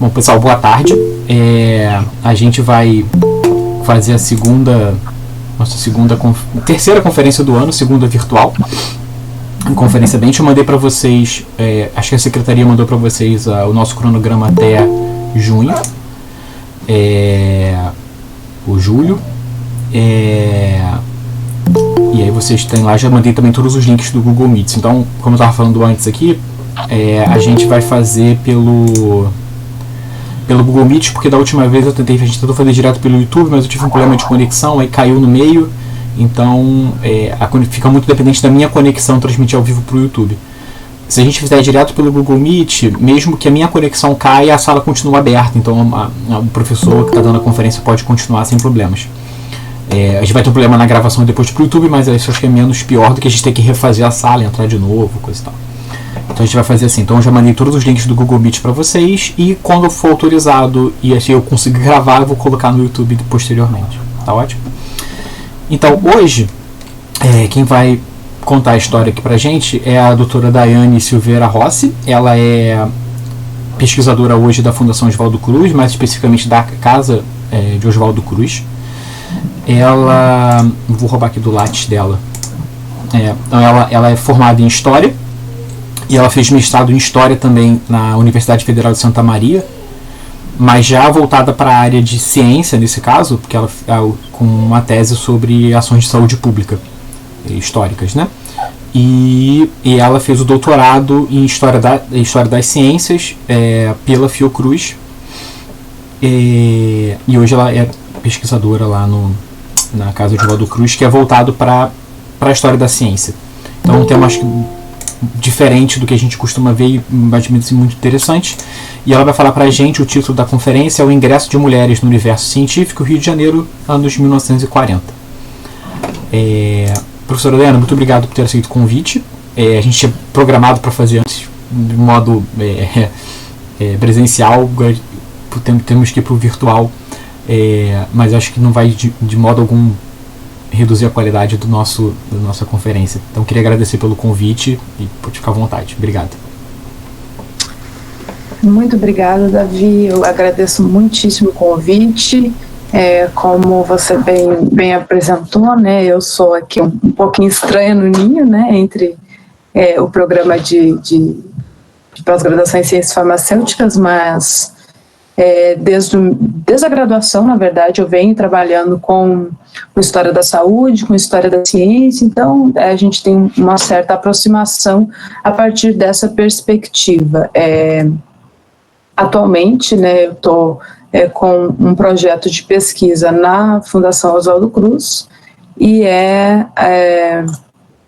Bom, pessoal, boa tarde. A gente vai fazer terceira conferência do ano, segunda virtual. Conferência bem, eu mandei para vocês, acho que a secretaria mandou para vocês o nosso cronograma até junho, o julho. E aí vocês têm lá, já mandei também todos os links do Google Meets. Então, como eu estava falando antes aqui, a gente vai fazer pelo Google Meet, porque da última vez a gente tentou fazer direto pelo YouTube, mas eu tive um problema de conexão, aí caiu no meio, então fica muito dependente da minha conexão transmitir ao vivo para o YouTube. Se a gente fizer direto pelo Google Meet, mesmo que a minha conexão caia, a sala continua aberta, então o professor que está dando a conferência pode continuar sem problemas. A gente vai ter um problema na gravação depois para o YouTube, mas isso acho que é menos pior do que a gente ter que refazer a sala, entrar de novo, coisa e tal. Então a gente vai fazer assim. Então eu já mandei todos os links do Google Meet para vocês, e quando for autorizado e assim eu conseguir gravar, eu vou colocar no YouTube posteriormente. Tá ótimo? Então hoje, quem vai contar a história aqui pra gente é a doutora Daiane Silveira Rossi. Ela é pesquisadora hoje da Fundação Oswaldo Cruz, mais especificamente da Casa de Oswaldo Cruz. Vou roubar aqui do lápis dela. Ela é formada em História, e ela fez mestrado em História também na Universidade Federal de Santa Maria, mas já voltada para a área de ciência, nesse caso, porque ela com uma tese sobre ações de saúde pública, históricas, né? E ela fez o doutorado em História das Ciências pela Fiocruz, e hoje ela é pesquisadora lá na Casa de Oswaldo Cruz, que é voltado para a história da ciência. Então, um tema, acho que diferente do que a gente costuma ver, e muito interessante. E ela vai falar para a gente, o título da conferência é O Ingresso de Mulheres no Universo Científico, Rio de Janeiro, anos 1940. Professora Helena, muito obrigado por ter aceito o convite. A gente tinha programado para fazer antes de modo presencial, temos que ir para o virtual, mas acho que não vai de modo algum reduzir a qualidade da nossa conferência. Então queria agradecer pelo convite e pode ficar à vontade. Obrigado. Muito obrigada, Davi. Eu agradeço muitíssimo o convite. Como você bem apresentou, né, eu sou aqui um pouquinho estranha no ninho, né, entre o programa de pós-graduação em ciências farmacêuticas, mas desde a graduação, na verdade, eu venho trabalhando com história da saúde, com história da ciência, então a gente tem uma certa aproximação a partir dessa perspectiva. Atualmente, né, eu estou com um projeto de pesquisa na Fundação Oswaldo Cruz, e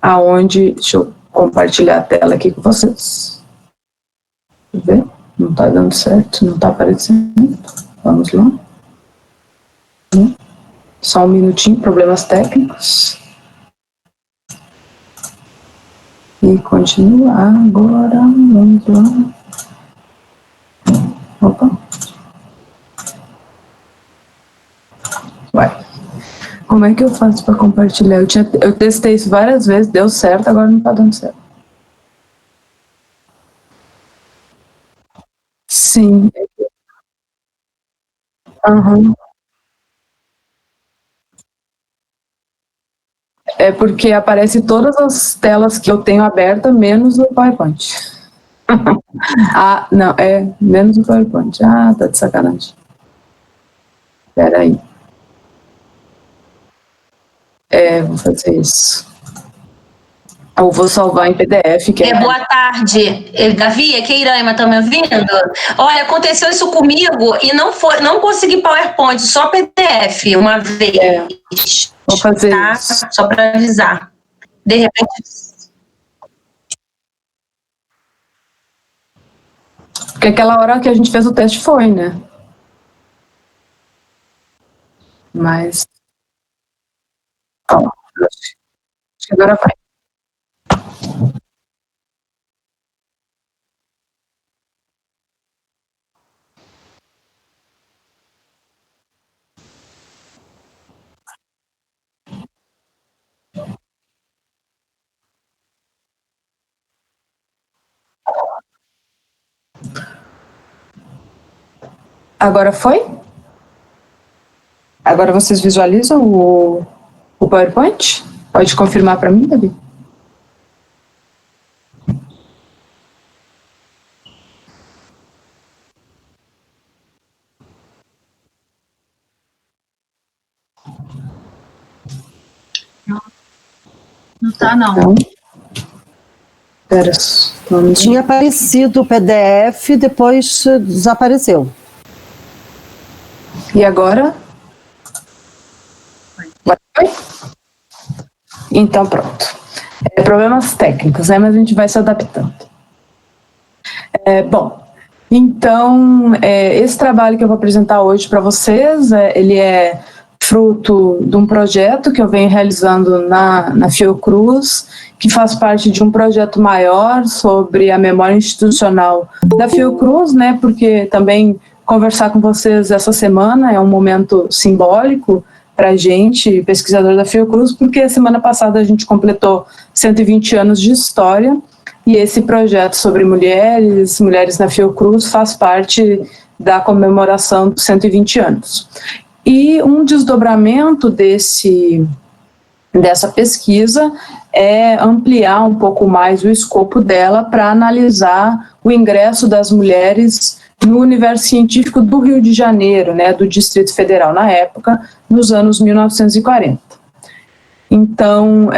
aonde, deixa eu compartilhar a tela aqui com vocês. Deixa eu ver. Não está dando certo, não está aparecendo. Vamos lá. Só um minutinho, problemas técnicos. E continua agora. Vamos lá. Opa. Vai. Como é que eu faço para compartilhar? Eu testei isso várias vezes, deu certo, agora não está dando certo. Sim. Uhum. É porque aparece todas as telas que eu tenho aberta, menos o PowerPoint. Não, menos o PowerPoint. Tá de sacanagem. Espera aí. Vou fazer isso. Eu vou salvar em PDF. Boa tarde, Davi, aqui é Iraima, tá me ouvindo? Olha, aconteceu isso comigo e não consegui PowerPoint, só PDF uma vez. Vou fazer isso. Só para avisar. De repente. Porque aquela hora que a gente fez o teste foi, né? Mas. Acho que agora vai. Agora foi? Agora vocês visualizam o PowerPoint? Pode confirmar para mim, Davi? Não tá, não. Não. Pera, Tinha aparecido o PDF, depois desapareceu. E agora? Foi? Então, pronto. Problemas técnicos, né? Mas a gente vai se adaptando. Bom, então, esse trabalho que eu vou apresentar hoje para vocês, ele é fruto de um projeto que eu venho realizando na Fiocruz, que faz parte de um projeto maior sobre a memória institucional da Fiocruz, né? Porque também conversar com vocês essa semana é um momento simbólico para a gente, pesquisador da Fiocruz, porque a semana passada a gente completou 120 anos de história, e esse projeto sobre mulheres na Fiocruz faz parte da comemoração dos 120 anos. E um desdobramento dessa pesquisa é ampliar um pouco mais o escopo dela para analisar o ingresso das mulheres no universo científico do Rio de Janeiro, né, do Distrito Federal na época, nos anos 1940. Então,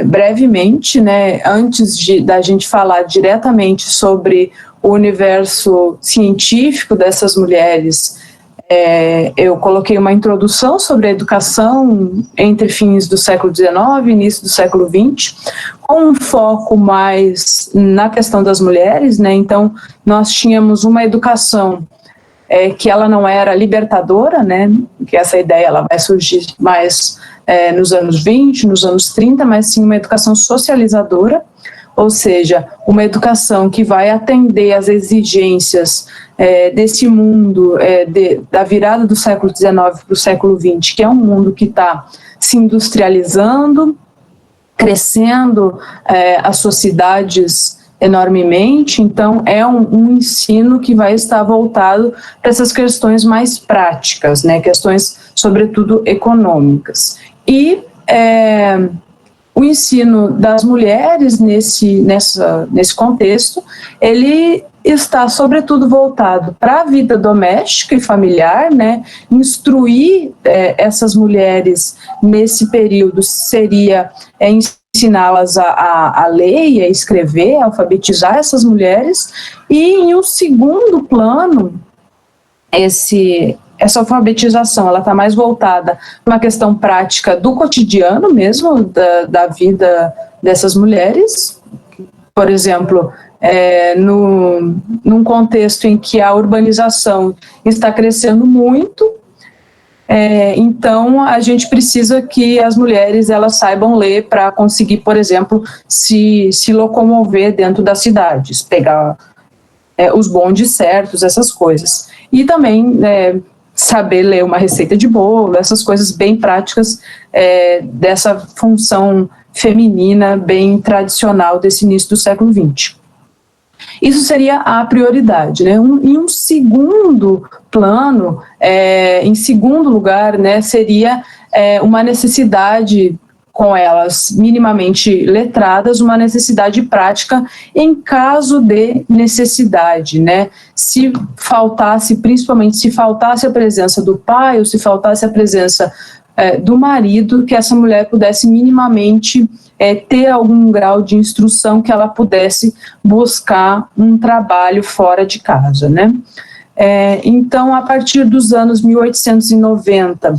brevemente, né, antes da gente falar diretamente sobre o universo científico dessas mulheres, eu coloquei uma introdução sobre a educação entre fins do século XIX e início do século XX, com um foco mais na questão das mulheres, né? Então, nós tínhamos uma educação que ela não era libertadora, né? Que essa ideia ela vai surgir mais nos anos 20, nos anos 30, mas sim uma educação socializadora, ou seja, uma educação que vai atender às exigências desse mundo da virada do século XIX para o século XX, que é um mundo que está se industrializando, crescendo as suas cidades enormemente, então é um ensino que vai estar voltado para essas questões mais práticas, né, questões sobretudo econômicas. E o ensino das mulheres nesse contexto, ele está sobretudo voltado para a vida doméstica e familiar, né? Instruir essas mulheres nesse período seria ensiná-las a ler e a escrever, a alfabetizar essas mulheres, e em um segundo plano, essa alfabetização ela está mais voltada para uma questão prática do cotidiano mesmo, da vida dessas mulheres. Por exemplo, num contexto em que a urbanização está crescendo muito, então a gente precisa que as mulheres elas saibam ler para conseguir, por exemplo, se locomover dentro das cidades, pegar os bondes certos, essas coisas. E também saber ler uma receita de bolo, essas coisas bem práticas dessa função feminina bem tradicional desse início do século XX. Isso seria a prioridade, né? Em um segundo plano, em segundo lugar, né, seria uma necessidade, com elas minimamente letradas, uma necessidade prática em caso de necessidade, né? Principalmente se faltasse a presença do pai ou se faltasse a presença do marido, que essa mulher pudesse minimamente ter algum grau de instrução, que ela pudesse buscar um trabalho fora de casa, né? Então, a partir dos anos 1890,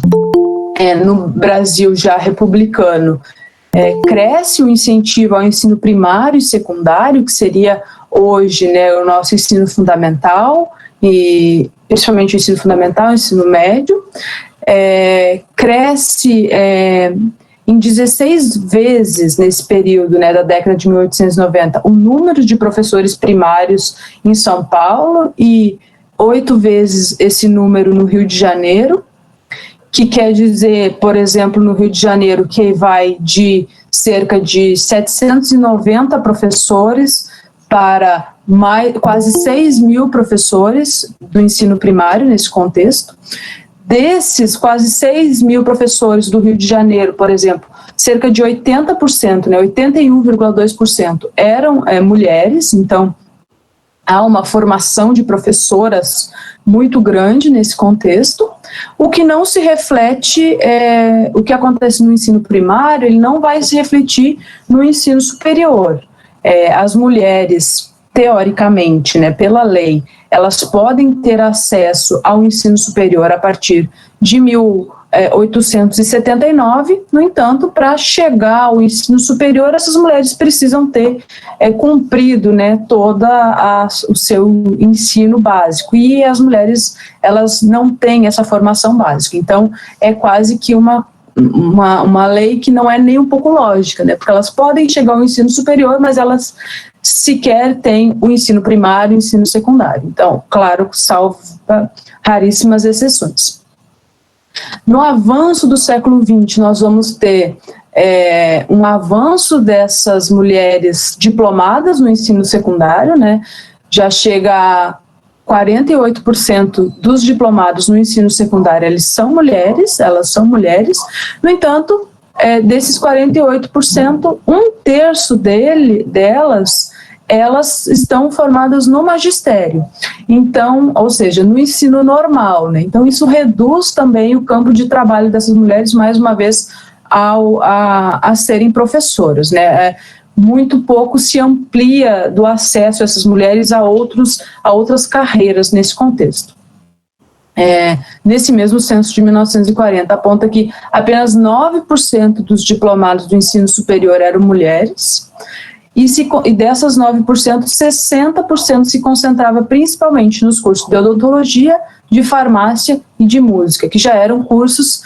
no Brasil já republicano, cresce o incentivo ao ensino primário e secundário, que seria hoje, né, o nosso ensino fundamental, e principalmente o ensino fundamental, o ensino médio, cresce em 16 vezes nesse período, né, da década de 1890, o número de professores primários em São Paulo e 8 vezes esse número no Rio de Janeiro, que quer dizer, por exemplo, no Rio de Janeiro, que vai de cerca de 790 professores para quase 6 mil professores do ensino primário nesse contexto. Desses quase 6 mil professores do Rio de Janeiro, por exemplo, cerca de 80%, 81,2% eram mulheres, então há uma formação de professoras muito grande nesse contexto. O que não se reflete, o que acontece no ensino primário, ele não vai se refletir no ensino superior. As mulheres, teoricamente, pela lei, elas podem ter acesso ao ensino superior a partir de 1879, no entanto, para chegar ao ensino superior, essas mulheres precisam ter cumprido todo o seu ensino básico, e as mulheres, elas não têm essa formação básica, então é quase que uma lei que não é nem um pouco lógica, porque elas podem chegar ao ensino superior, mas elas sequer têm o ensino primário e o ensino secundário. Então, claro, salvo raríssimas exceções. No avanço do século XX, nós vamos ter um avanço dessas mulheres diplomadas no ensino secundário, já chega a 48% dos diplomados no ensino secundário, elas são mulheres. No entanto, desses 48%, um terço delas estão formadas no magistério, então, ou seja, no ensino normal, Então, isso reduz também o campo de trabalho dessas mulheres, mais uma vez, a serem professoras, Muito pouco se amplia do acesso a essas mulheres a outras carreiras nesse contexto. Nesse mesmo censo de 1940, aponta que apenas 9% dos diplomados do ensino superior eram mulheres, e dessas 9%, 60% se concentrava principalmente nos cursos de odontologia, de farmácia e de música, que já eram cursos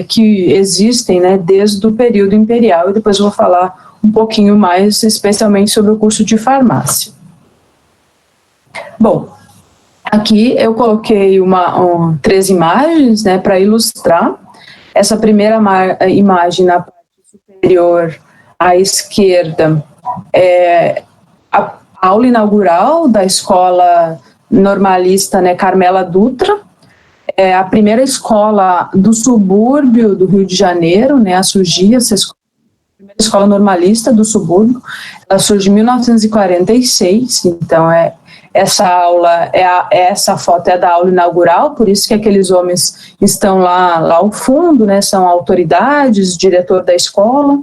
que existem desde o período imperial, e depois eu vou falar um pouquinho mais, especialmente sobre o curso de farmácia. Bom, aqui eu coloquei 3 imagens para ilustrar. Essa primeira imagem na parte superior à esquerda é a aula inaugural da escola normalista Carmela Dutra, a primeira escola do subúrbio do Rio de Janeiro a surgir, essa primeira escola normalista do subúrbio. Ela surge em 1946, então essa foto é da aula inaugural, por isso que aqueles homens estão lá ao fundo, são autoridades, diretor da escola.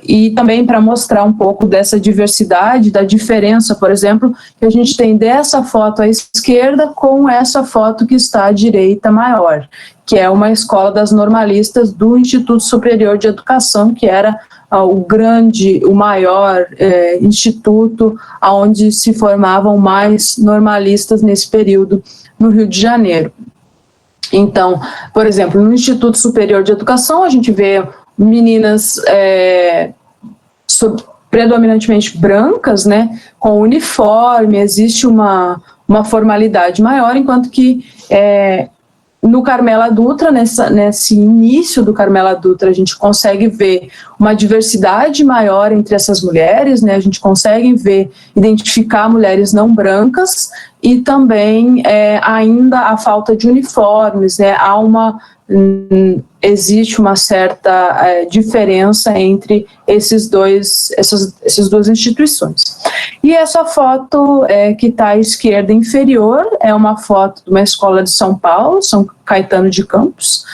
E também para mostrar um pouco dessa diversidade, da diferença, por exemplo, que a gente tem dessa foto à esquerda com essa foto que está à direita maior, que é uma escola das normalistas do Instituto Superior de Educação, que era o maior instituto onde se formavam mais normalistas nesse período no Rio de Janeiro. Então, por exemplo, no Instituto Superior de Educação, a gente vê meninas predominantemente brancas, com uniforme, existe uma formalidade maior, enquanto que no Carmela Dutra, nesse início do Carmela Dutra, a gente consegue ver uma diversidade maior entre essas mulheres, a gente consegue identificar mulheres não brancas, e também ainda a falta de uniformes, existe uma certa diferença entre essas duas instituições. E essa foto que está à esquerda inferior é uma foto de uma escola de São Paulo, São Caetano de Campos,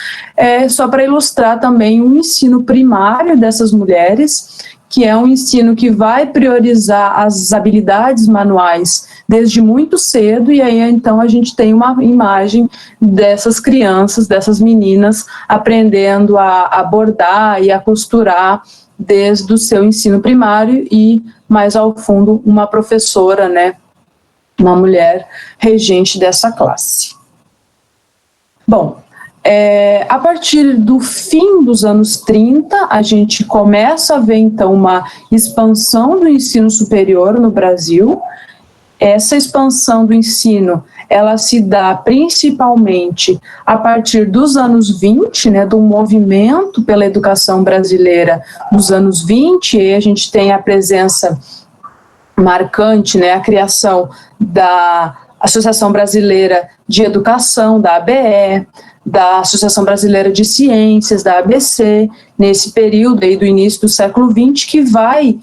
só para ilustrar também o ensino primário dessas mulheres, que é um ensino que vai priorizar as habilidades manuais desde muito cedo, e aí então a gente tem uma imagem dessas crianças, dessas meninas, aprendendo a bordar e a costurar desde o seu ensino primário, e mais ao fundo uma professora, uma mulher regente dessa classe. Bom, a partir do fim dos anos 30, a gente começa a ver, então, uma expansão do ensino superior no Brasil. Essa expansão do ensino, ela se dá principalmente a partir dos anos 20, do movimento pela educação brasileira dos anos 20, e a gente tem a presença marcante, né, a criação da Associação Brasileira de Educação, da ABE, da Associação Brasileira de Ciências, da ABC, nesse período aí do início do século XX, que vai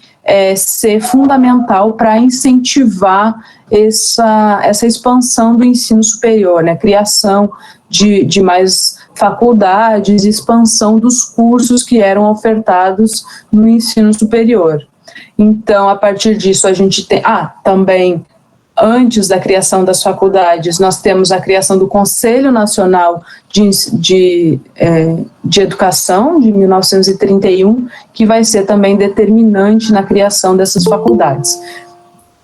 ser fundamental para incentivar essa expansão do ensino superior, né, criação de mais faculdades, expansão dos cursos que eram ofertados no ensino superior. Então, a partir disso, a gente tem... também, antes da criação das faculdades, nós temos a criação do Conselho Nacional de Educação, de 1931, que vai ser também determinante na criação dessas faculdades.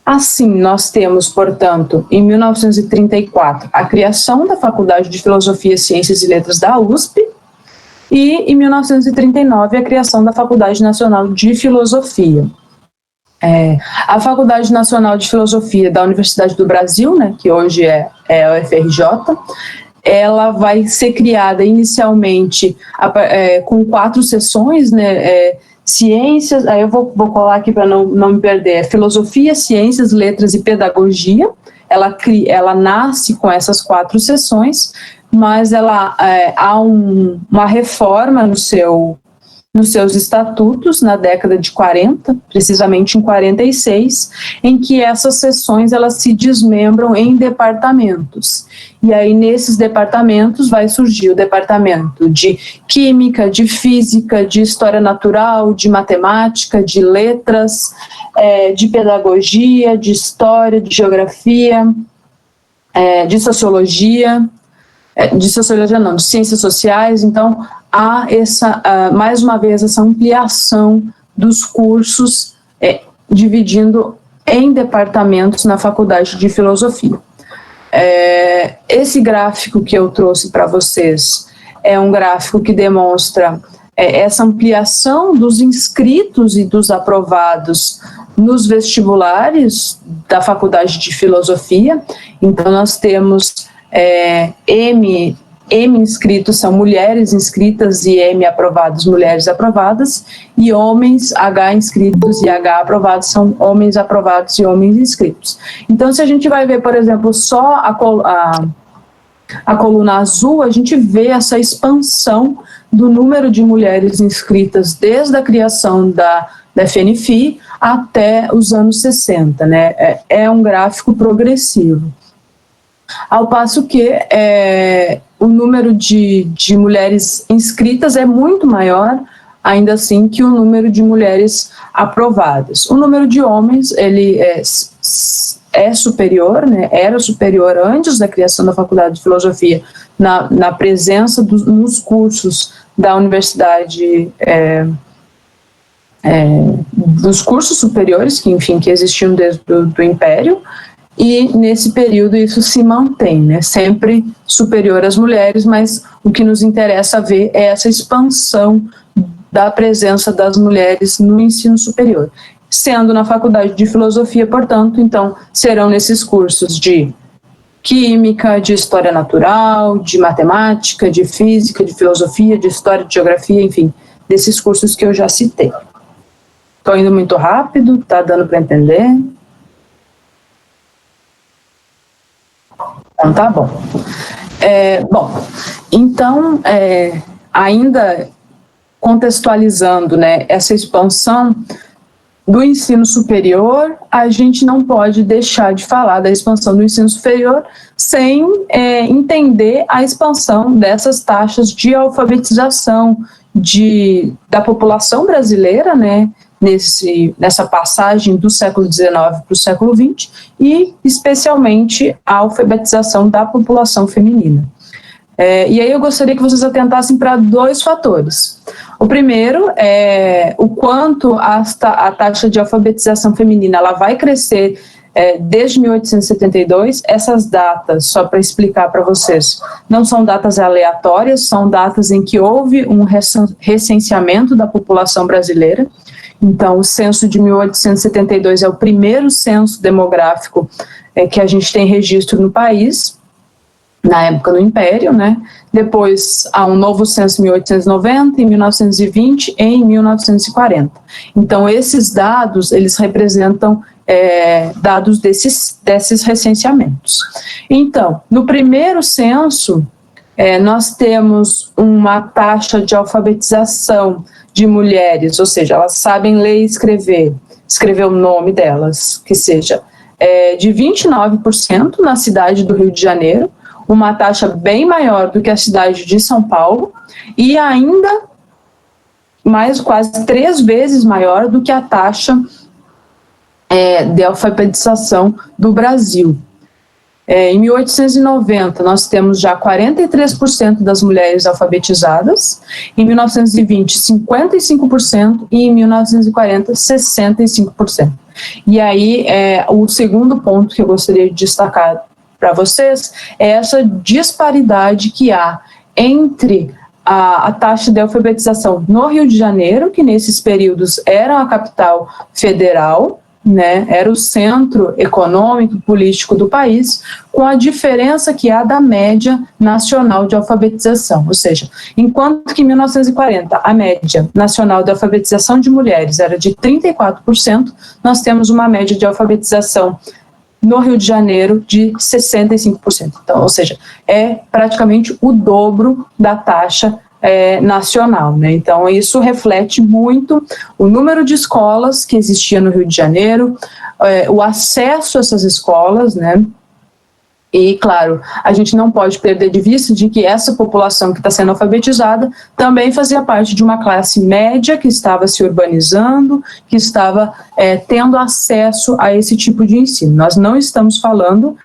Assim, nós temos, portanto, em 1934, a criação da Faculdade de Filosofia, Ciências e Letras da USP, e em 1939 a criação da Faculdade Nacional de Filosofia. A Faculdade Nacional de Filosofia da Universidade do Brasil, né, que hoje é a UFRJ, ela vai ser criada inicialmente com 4 sessões, né, ciências, aí eu vou colar aqui para não me perder, Filosofia, Ciências, Letras e Pedagogia. Ela nasce com essas 4 sessões, mas há uma reforma nos seus estatutos na década de 40, precisamente em 46, em que essas sessões elas se desmembram em departamentos. E aí nesses departamentos vai surgir o departamento de Química, de Física, de História Natural, de Matemática, de Letras, de Pedagogia, de História, de Geografia, de Sociologia, de Ciências Sociais. Então, há mais uma vez essa ampliação dos cursos, dividindo em departamentos na Faculdade de Filosofia. Esse gráfico que eu trouxe para vocês é um gráfico que demonstra essa ampliação dos inscritos e dos aprovados nos vestibulares da Faculdade de Filosofia. Então, nós temos M inscritos são mulheres inscritas e M aprovados, mulheres aprovadas, e homens, H inscritos e H aprovados são homens aprovados e homens inscritos. Então, se a gente vai ver, por exemplo, só a coluna azul, a gente vê essa expansão do número de mulheres inscritas desde a criação da FNFI até os anos 60, né? É um gráfico progressivo. Ao passo que o número de mulheres inscritas é muito maior, ainda assim, que o número de mulheres aprovadas. O número de homens, ele é superior, né, era superior antes da criação da Faculdade de Filosofia, na presença nos cursos da universidade, dos cursos superiores, que existiam desde o Império. E nesse período isso se mantém, né, sempre superior às mulheres, mas o que nos interessa ver é essa expansão da presença das mulheres no ensino superior. Sendo na Faculdade de Filosofia, portanto, então, serão nesses cursos de Química, de História Natural, de Matemática, de Física, de Filosofia, de História, de Geografia, enfim, desses cursos que eu já citei. Estou indo muito rápido, está dando para entender? Então, tá bom. Então, ainda contextualizando, né, essa expansão do ensino superior, a gente não pode deixar de falar da expansão do ensino superior sem entender a expansão dessas taxas de alfabetização da população brasileira, né, nessa passagem do século XIX para o século XX, e especialmente a alfabetização da população feminina. E aí eu gostaria que vocês atentassem para 2 fatores. O primeiro é o quanto a taxa de alfabetização feminina ela vai crescer desde 1872. Essas datas, só para explicar para vocês, não são datas aleatórias, são datas em que houve um recenseamento da população brasileira. Então, o censo de 1872 é o primeiro censo demográfico que a gente tem registro no país, na época do Império, né? Depois há um novo censo em 1890, em 1920 e em 1940. Então, esses dados, eles representam dados desses recenseamentos. Então, no primeiro censo, nós temos uma taxa de alfabetização de mulheres, ou seja, elas sabem ler e escrever o nome delas, que seja de 29% na cidade do Rio de Janeiro, uma taxa bem maior do que a cidade de São Paulo, e ainda quase 3 vezes maior do que a taxa de alfabetização do Brasil. Em 1890, nós temos já 43% das mulheres alfabetizadas, em 1920, 55%, e em 1940, 65%. E aí, o segundo ponto que eu gostaria de destacar para vocês é essa disparidade que há entre a taxa de alfabetização no Rio de Janeiro, que nesses períodos era a capital federal, né, era o centro econômico e político do país, com a diferença que há da média nacional de alfabetização. Ou seja, enquanto que em 1940 a média nacional de alfabetização de mulheres era de 34%, nós temos uma média de alfabetização no Rio de Janeiro de 65%. Então, ou seja, é praticamente o dobro da taxa nacional, né? Então, isso reflete muito o número de escolas que existia no Rio de Janeiro, o acesso a essas escolas, né? E, claro, a gente não pode perder de vista de que essa população que está sendo alfabetizada também fazia parte de uma classe média que estava se urbanizando, que estava tendo acesso a esse tipo de ensino. Nós não estamos falando,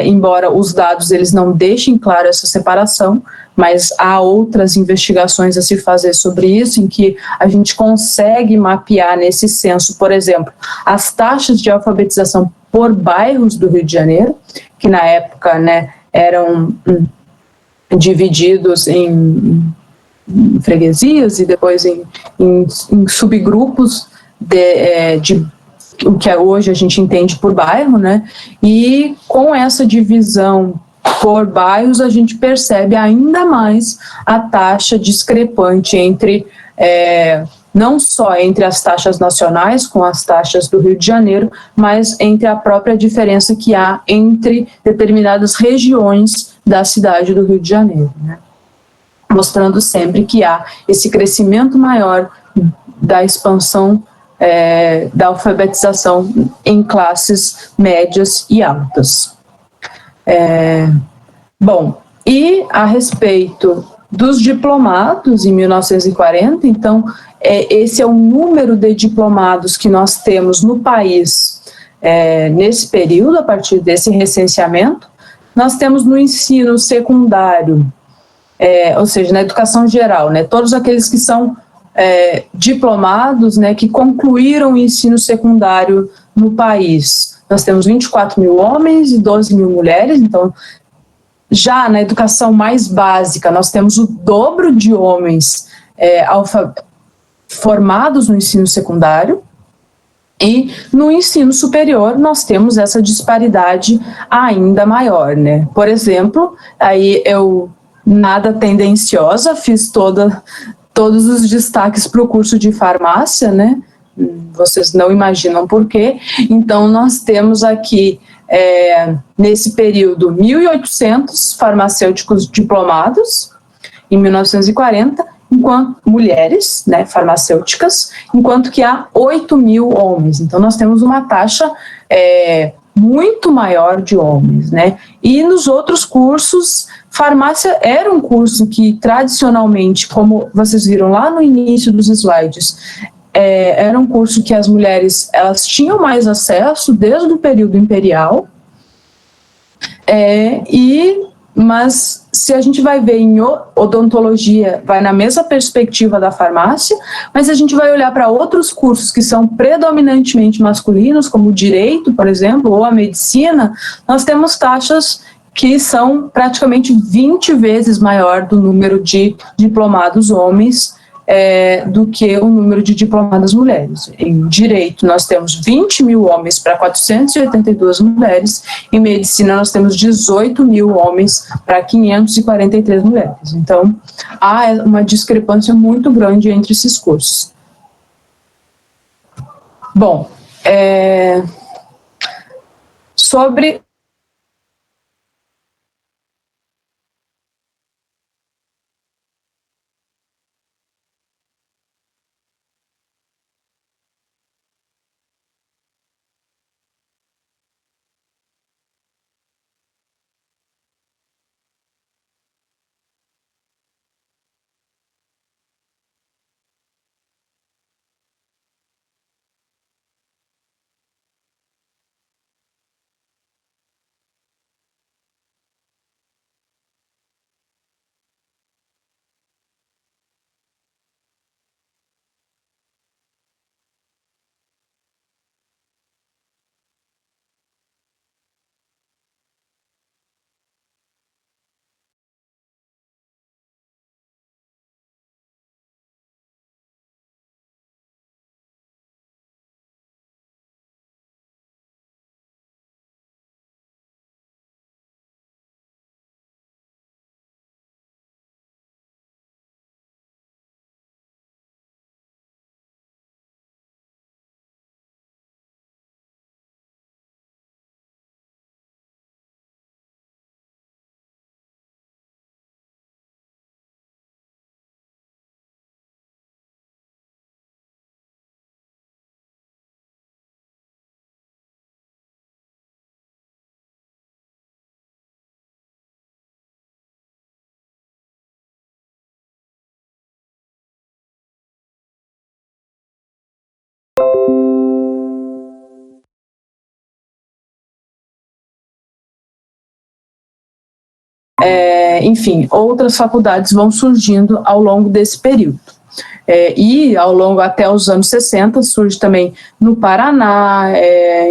embora os dados eles não deixem claro essa separação, mas há outras investigações a se fazer sobre isso, em que a gente consegue mapear nesse censo, por exemplo, as taxas de alfabetização por bairros do Rio de Janeiro, que na época, né, eram divididos em freguesias e depois em subgrupos de o que hoje a gente entende por bairro, né, e com essa divisão por bairros a gente percebe ainda mais a taxa discrepante entre não só entre as taxas nacionais com as taxas do Rio de Janeiro, mas entre a própria diferença que há entre determinadas regiões da cidade do Rio de Janeiro, né? Mostrando sempre que há esse crescimento maior da expansão da alfabetização em classes médias e altas. Bom, e a respeito dos diplomados em 1940, então, esse é o número de diplomados que nós temos no país nesse período, a partir desse recenseamento. Nós temos no ensino secundário, ou seja, na educação geral, né, todos aqueles que são diplomados, né, que concluíram o ensino secundário no país. Nós temos 24 mil homens e 12 mil mulheres, então, já na educação mais básica, nós temos o dobro de homens formados no ensino secundário, e no ensino superior nós temos essa disparidade ainda maior, né? Por exemplo, aí eu, nada tendenciosa, fiz todos os destaques para o curso de farmácia, né? Vocês não imaginam por quê. Então, nós temos aqui, nesse período, 1.800 farmacêuticos diplomados, em 1940, enquanto mulheres, né, farmacêuticas, enquanto que há 8 mil homens. Então, nós temos uma taxa muito maior de homens, né? E nos outros cursos, farmácia era um curso que, tradicionalmente, como vocês viram lá no início dos slides, era um curso que as mulheres elas tinham mais acesso desde o período imperial, mas se a gente vai ver em odontologia, vai na mesma perspectiva da farmácia, mas se a gente vai olhar para outros cursos que são predominantemente masculinos, como o direito, por exemplo, ou a medicina, nós temos taxas que são praticamente 20 vezes maior do número de diplomados homens do que o número de diplomadas mulheres. Em direito, nós temos 20 mil homens para 482 mulheres, em medicina nós temos 18 mil homens para 543 mulheres. Então, há uma discrepância muito grande entre esses cursos. Bom, Sobre enfim, outras faculdades vão surgindo ao longo desse período. E ao longo até os anos 60 surge também no Paraná,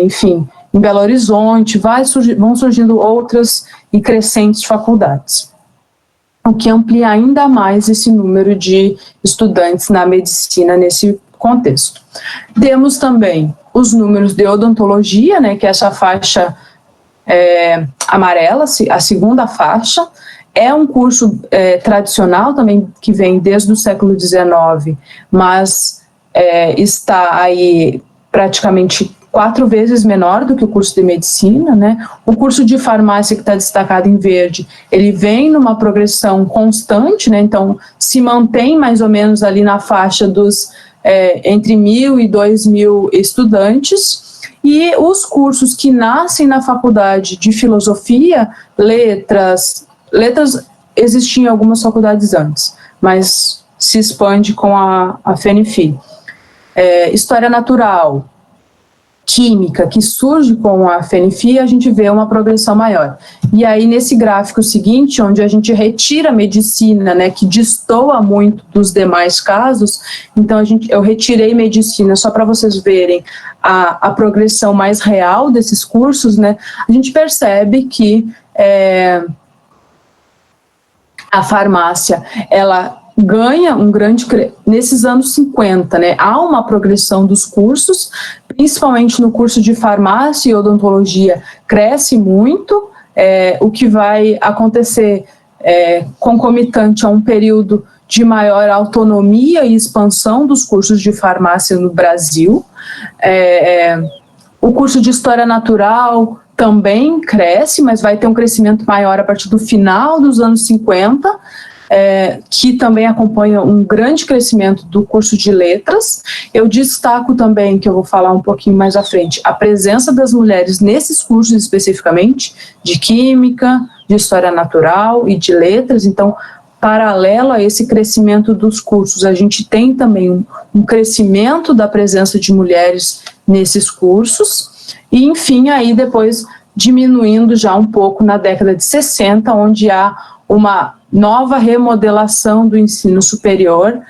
enfim, em Belo Horizonte, vão surgindo outras e crescentes faculdades, o que amplia ainda mais esse número de estudantes na medicina nesse contexto. Temos também os números de odontologia, né, que é essa faixa amarela, a segunda faixa. É um curso tradicional também, que vem desde o século XIX, mas está aí praticamente 4 vezes menor do que o curso de medicina, né? O curso de farmácia, que está destacado em verde, ele vem numa progressão constante, né? Então se mantém mais ou menos ali na faixa dos entre 1.000 e 2.000 estudantes. E os cursos que nascem na faculdade de filosofia, letras existiam em algumas faculdades antes, mas se expande com a FNFI. História natural, química, que surge com a FNFI, a gente vê uma progressão maior. E aí, nesse gráfico seguinte, onde a gente retira a medicina, né, que destoa muito dos demais casos, então eu retirei medicina só para vocês verem a progressão mais real desses cursos, né, a gente percebe que a farmácia, ela ganha um grande, nesses anos 50, né, há uma progressão dos cursos, principalmente no curso de farmácia e odontologia, cresce muito, o que vai acontecer concomitante a um período de maior autonomia e expansão dos cursos de farmácia no Brasil. O curso de História Natural também cresce, mas vai ter um crescimento maior a partir do final dos anos 50, que também acompanha um grande crescimento do curso de letras. Eu destaco também, que eu vou falar um pouquinho mais à frente, a presença das mulheres nesses cursos especificamente, de química, de história natural e de letras. Então, paralelo a esse crescimento dos cursos, a gente tem também um crescimento da presença de mulheres nesses cursos. E, enfim, aí depois diminuindo já um pouco na década de 60, onde há uma nova remodelação do ensino superior,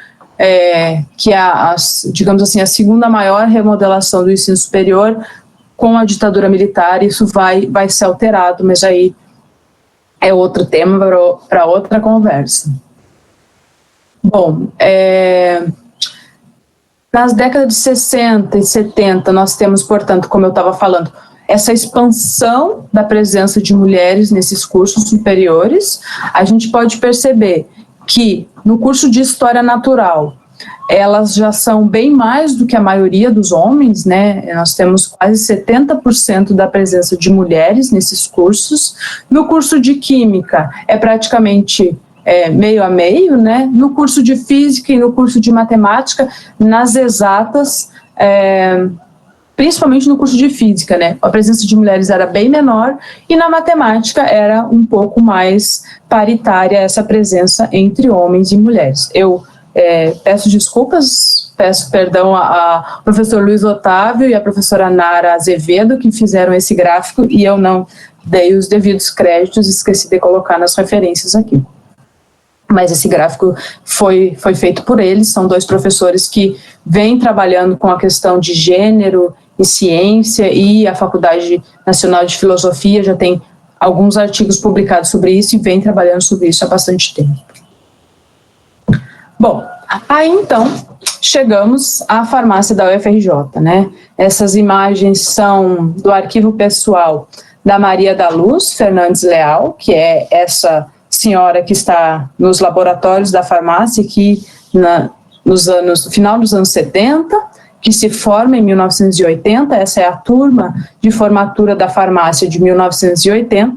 que é, digamos assim, a segunda maior remodelação do ensino superior com a ditadura militar. Isso vai ser alterado, mas aí é outro tema para outra conversa. Bom, nas décadas de 60 e 70, nós temos, portanto, como eu estava falando, essa expansão da presença de mulheres nesses cursos superiores. A gente pode perceber que no curso de História Natural, elas já são bem mais do que a maioria dos homens, né? Nós temos quase 70% da presença de mulheres nesses cursos. No curso de Química é praticamente meio a meio, né? No curso de Física e no curso de Matemática, nas exatas, principalmente no curso de Física, né? A presença de mulheres era bem menor e na Matemática era um pouco mais paritária essa presença entre homens e mulheres. Eu peço desculpas, peço perdão ao professor Luiz Otávio e à professora Nara Azevedo, que fizeram esse gráfico, e eu não dei os devidos créditos, esqueci de colocar nas referências aqui. Mas esse gráfico foi feito por eles, são 2 professores que vêm trabalhando com a questão de gênero e ciência, e a Faculdade Nacional de Filosofia já tem alguns artigos publicados sobre isso e vem trabalhando sobre isso há bastante tempo. Bom, aí então chegamos à farmácia da UFRJ, né? Essas imagens são do arquivo pessoal da Maria da Luz Fernandes Leal, que é essa senhora que está nos laboratórios da farmácia aqui no final dos anos 70, que se forma em 1980, essa é a turma de formatura da farmácia de 1980.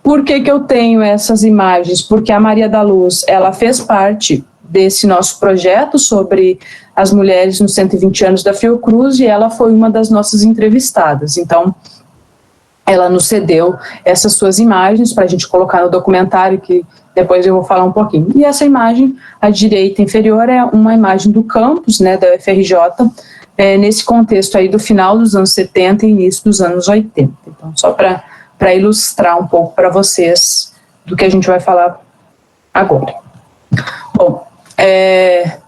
Por que eu tenho essas imagens? Porque a Maria da Luz, ela fez parte desse nosso projeto sobre as mulheres nos 120 anos da Fiocruz, e ela foi uma das nossas entrevistadas. Então, ela nos cedeu essas suas imagens para a gente colocar no documentário, que depois eu vou falar um pouquinho. E essa imagem, à direita inferior, é uma imagem do campus, né, da UFRJ, nesse contexto aí do final dos anos 70 e início dos anos 80. Então, só para ilustrar um pouco para vocês do que a gente vai falar agora. Bom,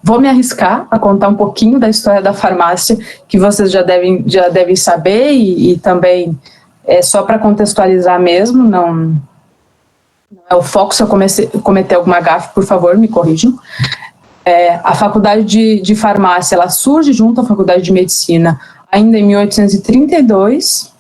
vou me arriscar a contar um pouquinho da história da farmácia, que vocês já devem saber, e também só para contextualizar mesmo, não é o foco. Se eu cometer alguma gafe, por favor, me corrijam. A faculdade de farmácia, ela surge junto à faculdade de medicina ainda em 1832,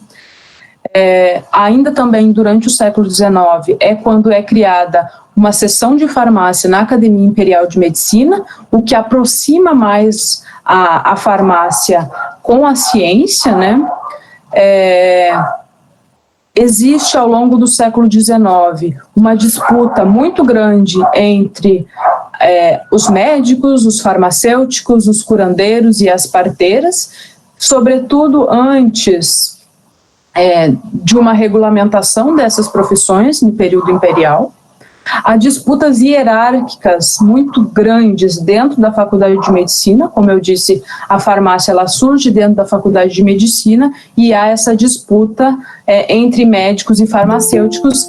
ainda também durante o século XIX, é quando é criada uma seção de farmácia na Academia Imperial de Medicina, o que aproxima mais a farmácia com a ciência, né? Existe ao longo do século XIX uma disputa muito grande entre os médicos, os farmacêuticos, os curandeiros e as parteiras, sobretudo antes de uma regulamentação dessas profissões no período imperial. Há disputas hierárquicas muito grandes dentro da Faculdade de Medicina. Como eu disse, a farmácia ela surge dentro da Faculdade de Medicina, e há essa disputa entre médicos e farmacêuticos,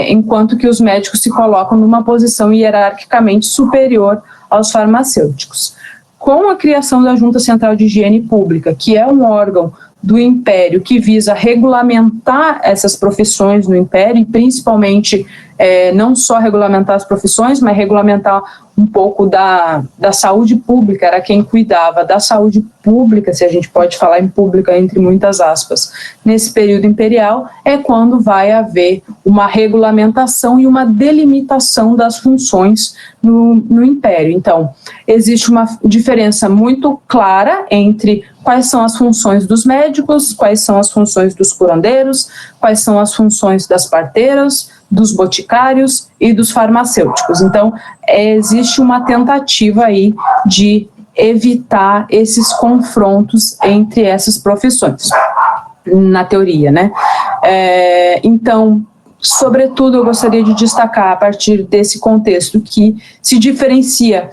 enquanto que os médicos se colocam numa posição hierarquicamente superior aos farmacêuticos. Com a criação da Junta Central de Higiene Pública, que é um órgão do Império que visa regulamentar essas profissões no Império, e principalmente não só regulamentar as profissões, mas regulamentar um pouco da saúde pública, era quem cuidava da saúde pública, se a gente pode falar em pública entre muitas aspas, nesse período imperial, é quando vai haver uma regulamentação e uma delimitação das funções no Império. Então, existe uma diferença muito clara entre quais são as funções dos médicos, quais são as funções dos curandeiros, quais são as funções das parteiras, dos boticários e dos farmacêuticos. Então, existe uma tentativa aí de evitar esses confrontos entre essas profissões, na teoria, né? Então, sobretudo, eu gostaria de destacar, a partir desse contexto, que se diferencia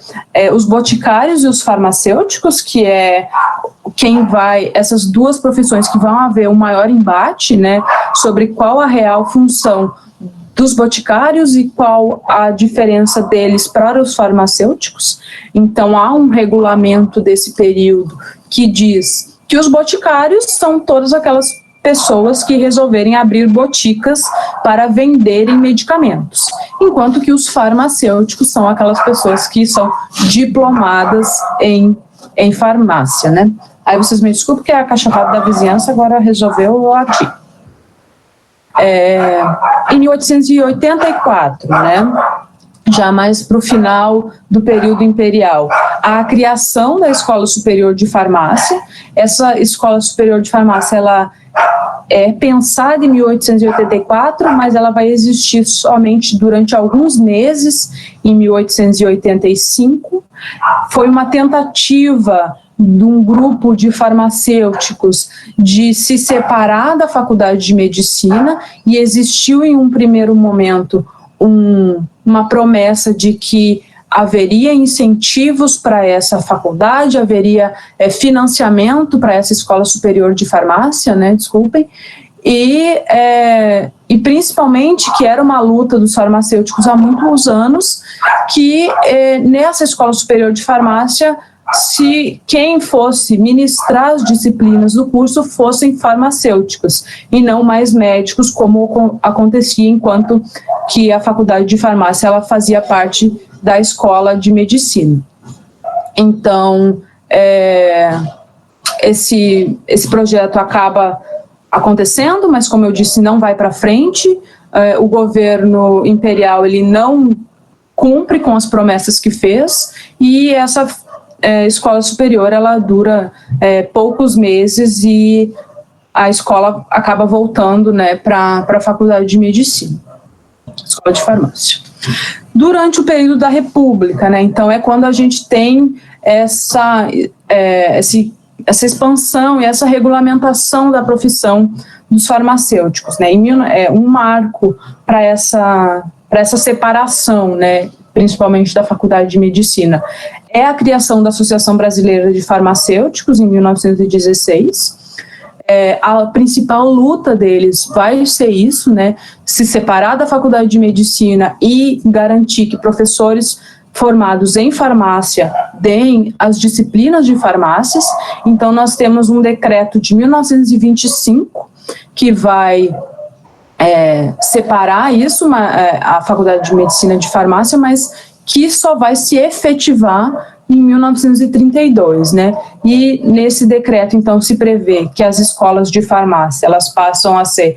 os boticários e os farmacêuticos, que é essas duas profissões que vão haver um maior embate, né, sobre qual a real função dos boticários e qual a diferença deles para os farmacêuticos. Então, há um regulamento desse período que diz que os boticários são todas aquelas pessoas que resolverem abrir boticas para venderem medicamentos, enquanto que os farmacêuticos são aquelas pessoas que são diplomadas em farmácia, né? Aí vocês me desculpem que a cachorrada da vizinhança agora resolveu aqui. Em 1884, né, já mais para o final do período imperial, a criação da Escola Superior de Farmácia. Essa Escola Superior de Farmácia, ela é pensada em 1884, mas ela vai existir somente durante alguns meses, em 1885. Foi uma tentativa de um grupo de farmacêuticos de se separar da Faculdade de Medicina, e existiu em um primeiro momento uma promessa de que haveria incentivos para essa faculdade, haveria financiamento para essa Escola Superior de Farmácia, né, e principalmente que era uma luta dos farmacêuticos há muitos anos, que nessa Escola Superior de Farmácia, se quem fosse ministrar as disciplinas do curso fossem farmacêuticos e não mais médicos, como acontecia enquanto que a Faculdade de Farmácia ela fazia parte da Escola de Medicina. Então, esse projeto acaba acontecendo, mas, como eu disse, não vai para frente. O governo imperial ele não cumpre com as promessas que fez, e essa escola superior ela dura poucos meses, e a escola acaba voltando, né, para a Faculdade de Medicina, Escola de Farmácia. Durante o período da República, né, então é quando a gente tem essa expansão e essa regulamentação da profissão dos farmacêuticos, né, um marco para essa separação, né, principalmente da Faculdade de Medicina, é a criação da Associação Brasileira de Farmacêuticos, em 1916. A principal luta deles vai ser isso, né, se separar da Faculdade de Medicina e garantir que professores formados em farmácia deem as disciplinas de farmácias. Então, nós temos um decreto de 1925 que vai separar isso, a Faculdade de Medicina de Farmácia, mas que só vai se efetivar em 1932, né? E nesse decreto, então, se prevê que as escolas de farmácia, elas passam a ser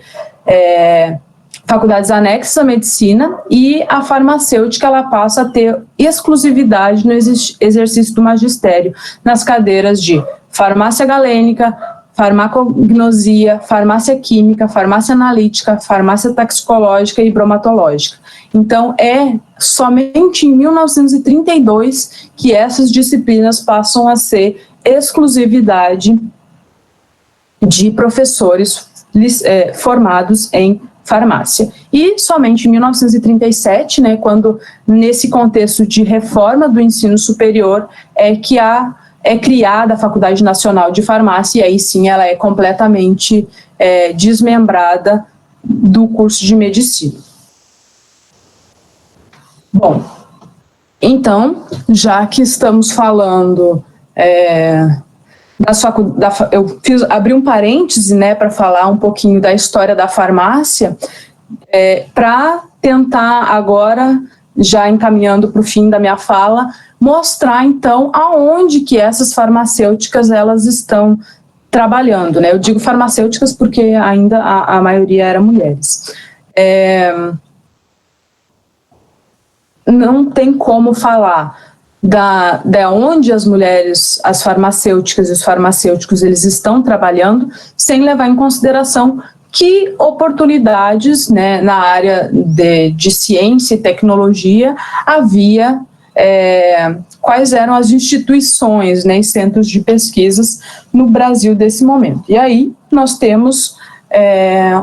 faculdades anexas à medicina, e a farmacêutica, ela passa a ter exclusividade no exercício do magistério, nas cadeiras de farmácia galênica, farmacognosia, farmácia química, farmácia analítica, farmácia toxicológica e bromatológica. Então, é somente em 1932 que essas disciplinas passam a ser exclusividade de professores formados em farmácia. E somente em 1937, né, quando nesse contexto de reforma do ensino superior, é que é criada a Faculdade Nacional de Farmácia, e aí sim ela é completamente desmembrada do curso de medicina. Bom, então, já que estamos falando eu abri um parêntese, né, para falar um pouquinho da história da farmácia, para tentar agora, já encaminhando para o fim da minha fala, mostrar então aonde que essas farmacêuticas elas estão trabalhando, né? Eu digo farmacêuticas porque ainda a maioria era mulheres. Não tem como falar de onde as mulheres, as farmacêuticas e os farmacêuticos eles estão trabalhando, sem levar em consideração que oportunidades, né, na área de ciência e tecnologia havia, quais eram as instituições, né, e centros de pesquisas no Brasil desse momento. E aí nós temos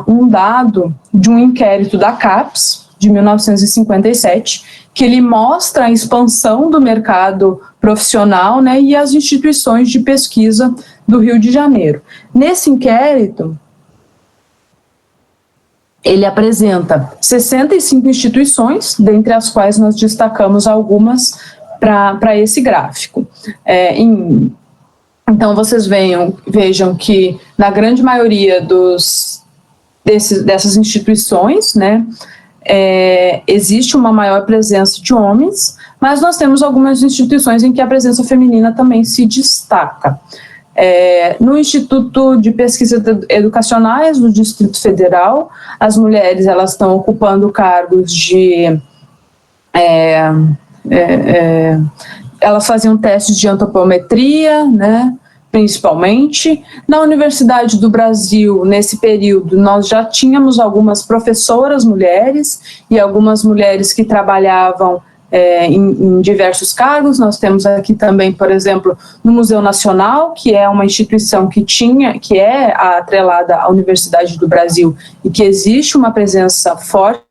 um dado de um inquérito da CAPES, de 1957, que ele mostra a expansão do mercado profissional, né, e as instituições de pesquisa do Rio de Janeiro. Nesse inquérito, ele apresenta 65 instituições, dentre as quais nós destacamos algumas para esse gráfico. Então, vocês vejam que, na grande maioria dessas instituições, né, existe uma maior presença de homens, mas nós temos algumas instituições em que a presença feminina também se destaca. No Instituto de Pesquisas Educacionais do Distrito Federal, as mulheres elas estão ocupando cargos de é, é, elas faziam testes de antropometria, né, principalmente. Na Universidade do Brasil, nesse período, nós já tínhamos algumas professoras mulheres e algumas mulheres que trabalhavam em diversos cargos. Nós temos aqui também, por exemplo, no Museu Nacional, que é uma instituição que é atrelada à Universidade do Brasil e que existe uma presença forte.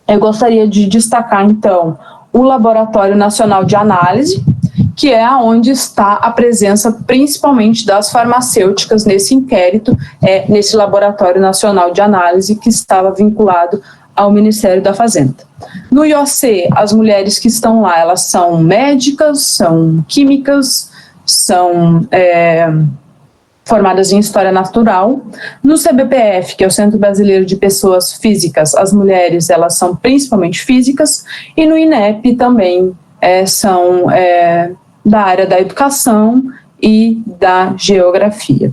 Eu gostaria de destacar, então, o Laboratório Nacional de Análise, que é onde está a presença principalmente das farmacêuticas nesse inquérito, nesse Laboratório Nacional de Análise que estava vinculado ao Ministério da Fazenda. No IOC, as mulheres que estão lá, elas são médicas, são químicas, são formadas em História Natural. No CBPF, que é o Centro Brasileiro de Pessoas Físicas, as mulheres, elas são principalmente físicas, e no INEP também são da área da educação e da geografia.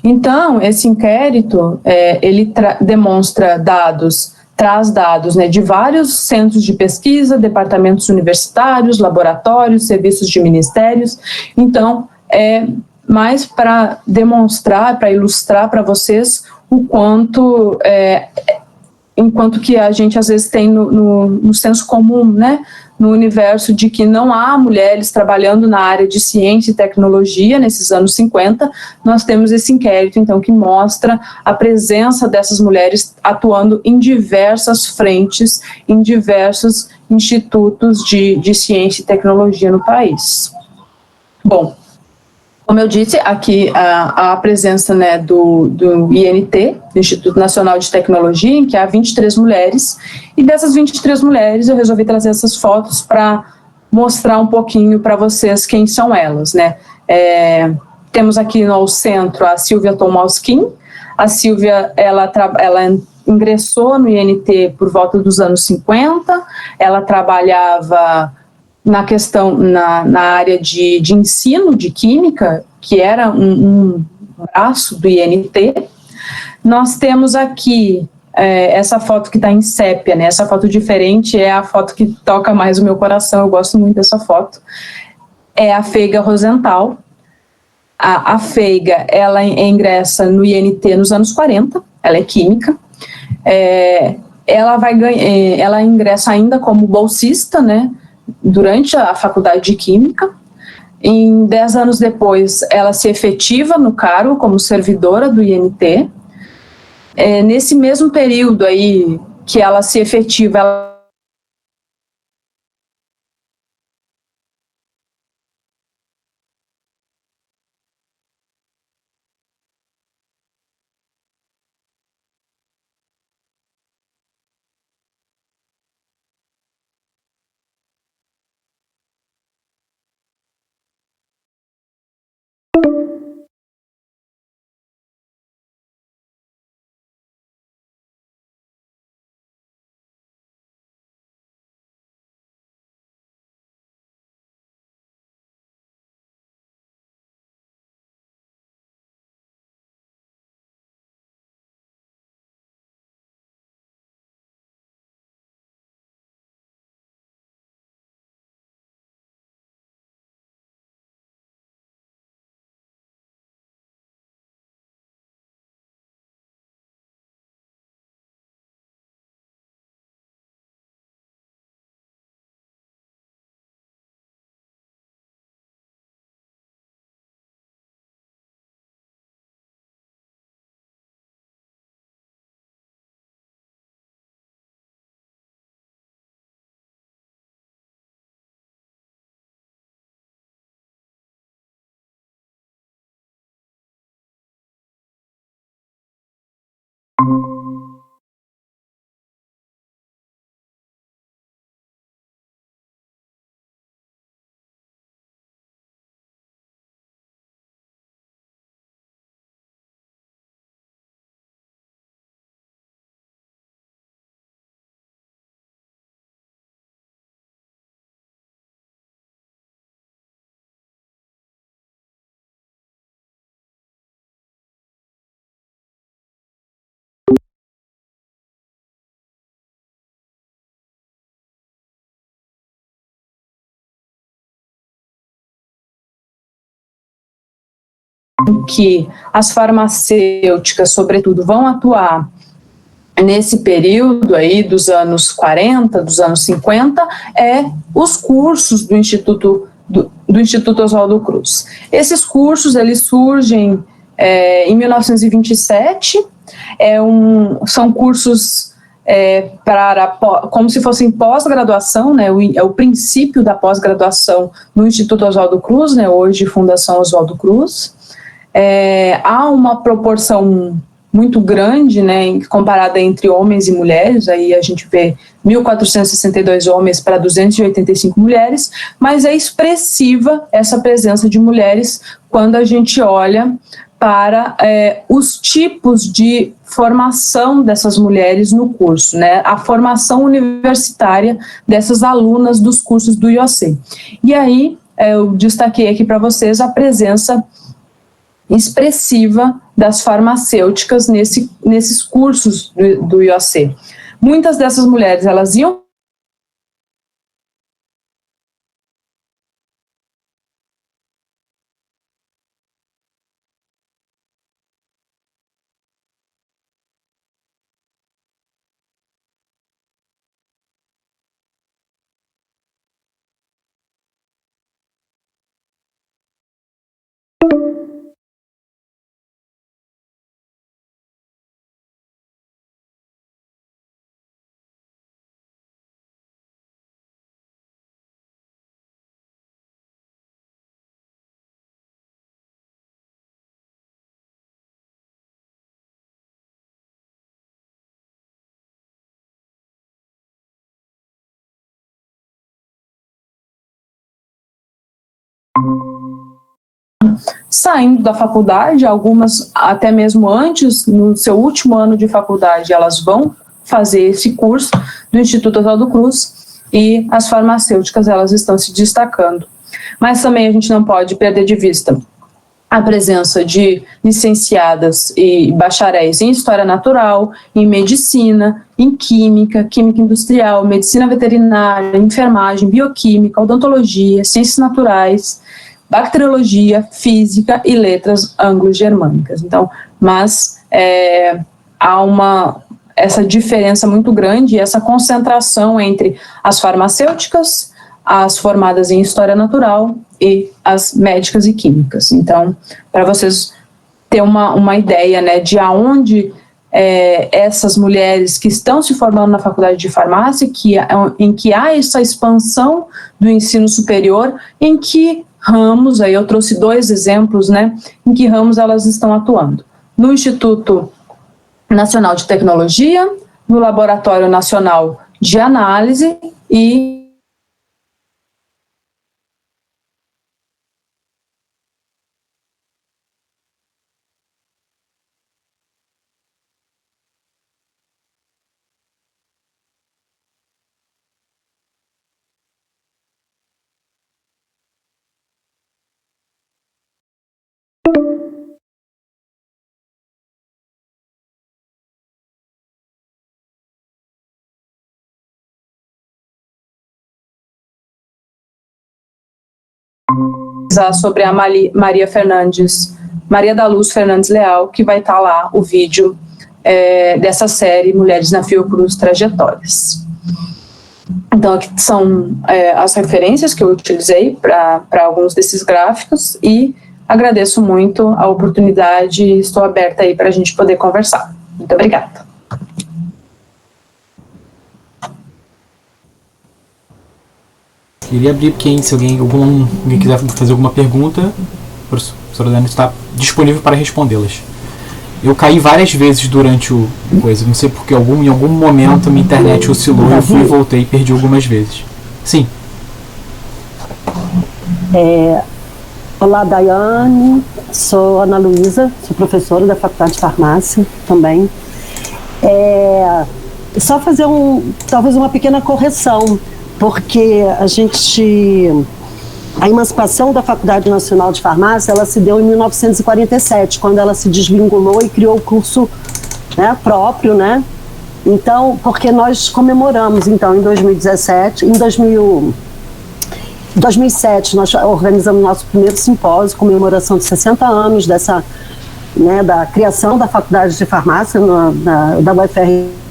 Então, esse inquérito, ele demonstra dados, traz dados, né, de vários centros de pesquisa, departamentos universitários, laboratórios, serviços de ministérios. Então, mais para demonstrar, para ilustrar para vocês o quanto, enquanto que a gente às vezes tem no senso comum, né, no universo de que não há mulheres trabalhando na área de ciência e tecnologia nesses anos 50, nós temos esse inquérito, então, que mostra a presença dessas mulheres atuando em diversas frentes, em diversos institutos de ciência e tecnologia no país. Bom, como eu disse, aqui a presença, né, do INT, do Instituto Nacional de Tecnologia, em que há 23 mulheres, e dessas 23 mulheres eu resolvi trazer essas fotos para mostrar um pouquinho para vocês quem são elas, né. Temos aqui no centro a Silvia Tomalskin. A Silvia, ela ingressou no INT por volta dos anos 50, ela trabalhava na área de ensino de química, que era um braço do INT. Nós temos aqui essa foto que está em sépia, né? Essa foto diferente é a foto que toca mais o meu coração, eu gosto muito dessa foto. É a Feiga Rosenthal. A Feiga, ela ingressa no INT nos anos 40, ela é química. Ela ingressa ainda como bolsista, né, durante a faculdade de Química. Em 10 anos depois, ela se efetiva no cargo como servidora do INT. Nesse mesmo período aí que ela se efetiva, ela que as farmacêuticas, sobretudo, vão atuar nesse período aí dos anos 40, dos anos 50, é os cursos do Instituto Oswaldo Cruz. Esses cursos, eles surgem em 1927, são cursos como se fossem pós-graduação, né, é o princípio da pós-graduação no Instituto Oswaldo Cruz, né, hoje Fundação Oswaldo Cruz. Há uma proporção muito grande, né, comparada entre homens e mulheres, aí a gente vê 1.462 homens para 285 mulheres, mas é expressiva essa presença de mulheres quando a gente olha para os tipos de formação dessas mulheres no curso, né, a formação universitária dessas alunas dos cursos do IOC. E aí eu destaquei aqui para vocês a presença expressiva das farmacêuticas nesses cursos do IOC. Muitas dessas mulheres, elas iam saindo da faculdade, algumas até mesmo antes, no seu último ano de faculdade, elas vão fazer esse curso do Instituto Oswaldo Cruz, e as farmacêuticas, elas estão se destacando. Mas também a gente não pode perder de vista a presença de licenciadas e bacharéis em História Natural, em Medicina, em Química, Química Industrial, Medicina Veterinária, Enfermagem, Bioquímica, Odontologia, Ciências Naturais, Bacteriologia, Física e Letras Anglo-Germânicas. Então, mas há essa diferença muito grande, essa concentração entre as farmacêuticas, as formadas em História Natural e as médicas e químicas. Então, para vocês terem uma ideia, né, de aonde essas mulheres que estão se formando na faculdade de farmácia, em que há essa expansão do ensino superior, em que ramos, aí eu trouxe 2 exemplos, né, em que ramos elas estão atuando. No Instituto Nacional de Tecnologia, no Laboratório Nacional de Análise e sobre a Maria da Luz Fernandes Leal, que vai estar lá o vídeo dessa série Mulheres na Fiocruz Trajetórias. Então, aqui são as referências que eu utilizei para alguns desses gráficos, e agradeço muito a oportunidade e estou aberta aí para a gente poder conversar. Muito obrigada. Queria abrir se alguém quiser fazer alguma pergunta, a professora Dani está disponível para respondê-las. Eu caí várias vezes durante o coisa, não sei porque em algum momento a minha internet oscilou, eu fui e voltei e perdi algumas vezes. Sim. Olá, Daiane, sou Ana Luísa, sou professora da Faculdade de Farmácia também. Só fazer talvez uma pequena correção, porque a emancipação da Faculdade Nacional de Farmácia, ela se deu em 1947, quando ela se desvinculou e criou o curso, né, próprio, né? Então, porque nós comemoramos, então, em 2017, Em 2007, nós organizamos nosso primeiro simpósio, comemoração de 60 anos dessa, né, da criação da Faculdade de Farmácia da UFR.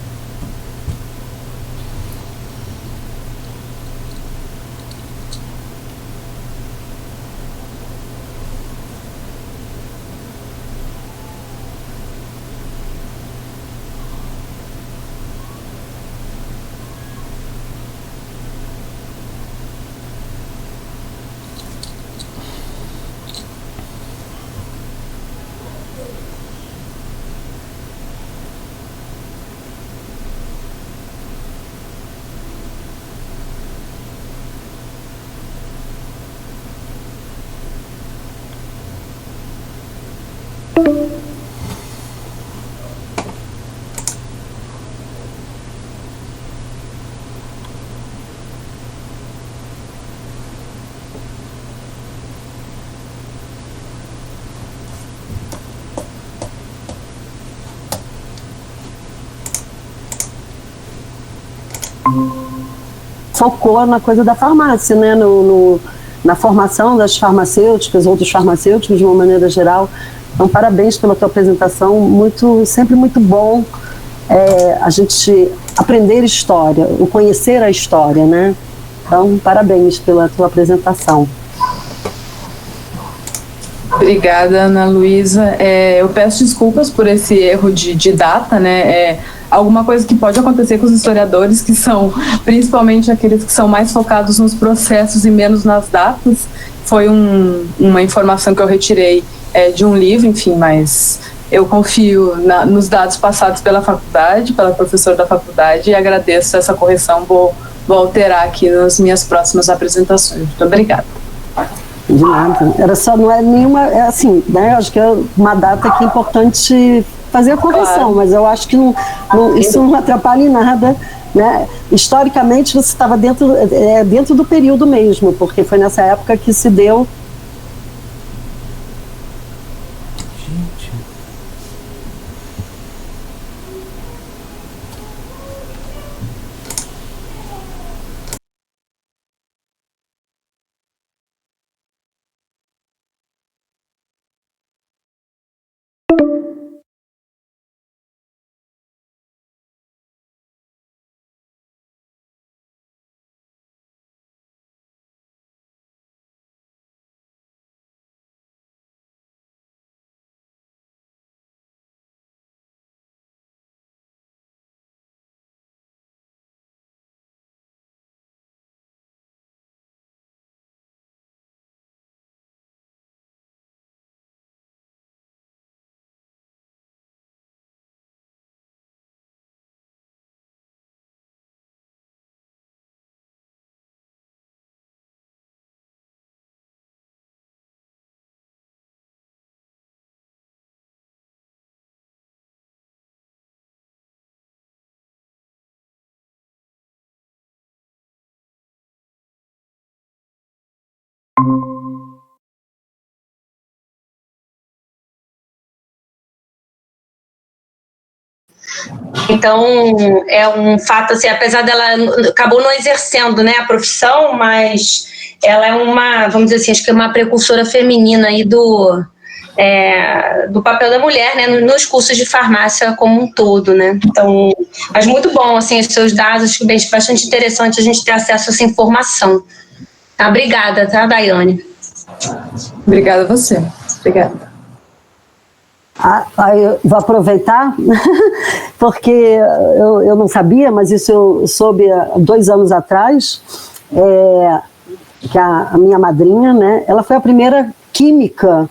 Focou na coisa da farmácia, né? Na formação das farmacêuticas, outros farmacêuticos de uma maneira geral. Então, parabéns pela tua apresentação, sempre muito bom a gente aprender história, o conhecer a história, né? Então, parabéns pela tua apresentação. Obrigada, Ana Luísa. Eu peço desculpas por esse erro de data, né? Alguma coisa que pode acontecer com os historiadores, que são principalmente aqueles que são mais focados nos processos e menos nas datas. Foi uma informação que eu retirei de um livro, enfim, mas eu confio nos dados passados pela faculdade, pela professora da faculdade, e agradeço essa correção. Vou alterar aqui nas minhas próximas apresentações. Muito obrigada. De nada. Era só, não é nenhuma, assim, né? Acho que é uma data que é importante fazer a correção, claro. Mas eu acho que isso não atrapalha em nada, né? Historicamente, você estava dentro do período mesmo, porque foi nessa época que se deu. Então, é um fato, assim, apesar dela acabou não exercendo, né, a profissão, mas ela é uma, vamos dizer assim, acho que é uma precursora feminina aí do papel da mulher, né, nos cursos de farmácia como um todo, né. Então, mas muito bom, assim, os seus dados, acho que é bastante interessante a gente ter acesso a essa informação. Tá, obrigada, tá, Daiane? Obrigada a você. Obrigada. Eu vou aproveitar, porque eu não sabia, mas isso eu soube há 2 anos atrás, que a minha madrinha, né, ela foi a primeira química,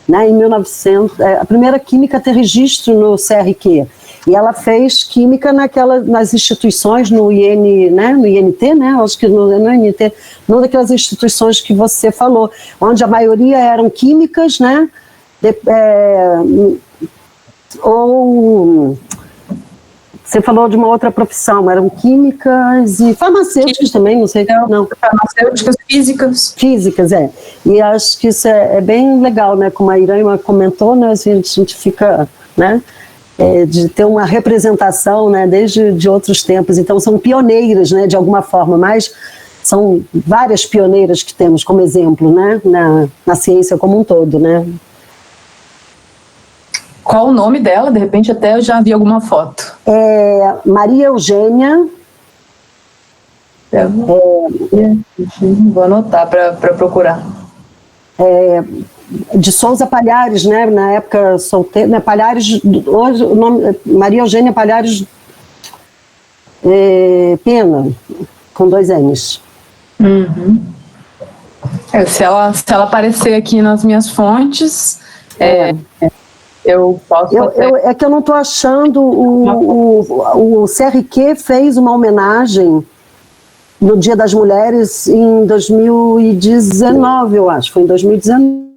né, em 1900, a primeira química a ter registro no CRQ, e ela fez química nas instituições, no INT, né, acho que no INT, numa daquelas instituições que você falou, onde a maioria eram químicas, né, ou você falou de uma outra profissão, eram químicas e farmacêuticas também, não sei. Não. Farmacêuticas, físicas. E acho que isso é bem legal, né? Como a Irânia comentou, né? A gente fica, né? De ter uma representação, né? Desde de outros tempos. Então são pioneiras, né? De alguma forma, mas são várias pioneiras que temos como exemplo, né, na ciência como um todo, né. Qual o nome dela? De repente até eu já vi alguma foto. Maria Eugênia. Vou anotar para procurar. De Souza Palhares, né, na época solteira, né, Palhares, hoje o nome Maria Eugênia Palhares Pena, com 2 N's. Uhum. Se ela aparecer aqui nas minhas fontes, eu posso... É que eu não estou achando, o CRQ fez uma homenagem no Dia das Mulheres em 2019, eu acho, foi em 2019.